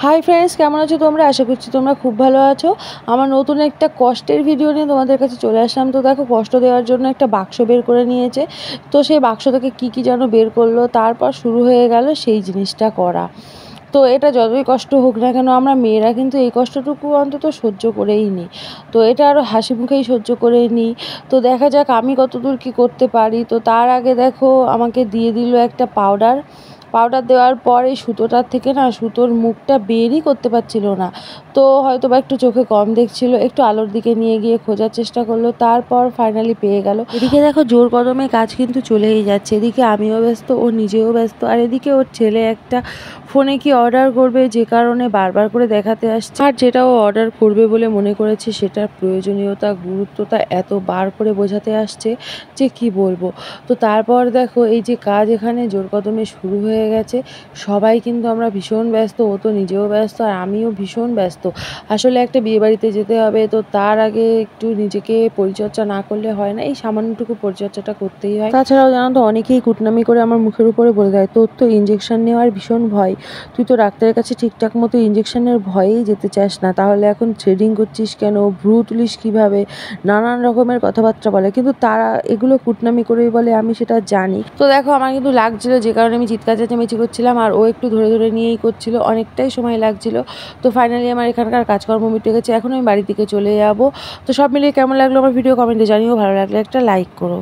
Hi friends, কেমন আছো তোমরা? আশা করছি তোমরা খুব ভালো আছো। আমার নতুন একটা কষ্টের ভিডিও নিয়ে তোমাদের কাছে চলে আসলাম। তো দেখো, কষ্ট দেওয়ার জন্য একটা বাক্স বের করে নিয়েছে। তো সেই বাক্স থেকে কী যেন বের করলো, তারপর শুরু হয়ে গেল সেই জিনিসটা করা। তো এটা যতই কষ্ট হোক না কেন, আমরা মেয়েরা কিন্তু এই কষ্টটুকু অন্তত সহ্য করেই নিই। তো এটা আরও হাসি মুখেই সহ্য করে নিই। তো দেখা যাক আমি কতদূর কী করতে পারি। তো তার আগে দেখো, আমাকে দিয়ে দিল একটা পাউডার দেওয়ার পর এই সুতোটার থেকে না, সুতোর মুখটা বেরই করতে পারছিল না। তো হয়তো বা একটু চোখে কম দেখছিল, একটু আলোর দিকে নিয়ে গিয়ে খোঁজার চেষ্টা করলো, তারপর ফাইনালি পেয়ে গেল। এদিকে দেখো, জোর কদমে কাজ কিন্তু চলেই যাচ্ছে। এদিকে আমিও ব্যস্ত, ও নিজেও ব্যস্ত, আর এদিকে ওর ছেলে একটা ফোনে কি অর্ডার করবে, যে কারণে বারবার করে দেখাতে আসছে। আর যেটা ও অর্ডার করবে বলে মনে করেছে, সেটার প্রয়োজনীয়তা, গুরুত্বটা এতবার করে বোঝাতে আসছে যে কি বলবো। তো তারপর দেখো, এই যে কাজ এখানে জোর কদমে শুরু হয়ে গেছে। সবাই কিন্তু আমরা ভীষণ ব্যস্ত, ও তো নিজেও ব্যস্ত আর আমিও ভীষণ ব্যস্ত। আসলে একটা বিয়েবাড়িতে যেতে হবে, তো তার আগে একটু নিজেকে পরিচর্যা না করলে হয় না। এই সামান্যটুকু পরিচর্যাটা করতেই হয়। তাছাড়াও জানো তো, অনেকেই কুটনামি করে আমার মুখের উপরে বলে দেয়, তোর তো ইঞ্জেকশন নেওয়ার ভীষণ ভয়, তুই তো ডাক্তারের কাছে ঠিকঠাক মতো ইঞ্জেকশনের ভয়েই যেতে চাস না, তাহলে এখন থ্রেডিং করছিস কেন, ভ্রু তুলিস কীভাবে, নানান রকমের কথাবার্তা বলে। কিন্তু তারা এগুলো কুটনামি করেই বলে, আমি সেটা জানি। তো দেখো, আমার কিন্তু লাগছিল, যে কারণে আমি চিৎকার চেঁচামেচি করছিলাম, আর ও একটু ধরে ধরে নিয়েই করছিল, অনেকটাই সময় লাগছিল। তো ফাইনালি আমার এখানকার কাজকর্ম মিটে গেছে, এখন আমি বাড়ির দিকে চলে যাব। তো সব মিলিয়ে কেমন লাগলো আমার ভিডিও কমেন্টে জানিও, ভালো লাগলে একটা লাইক করো।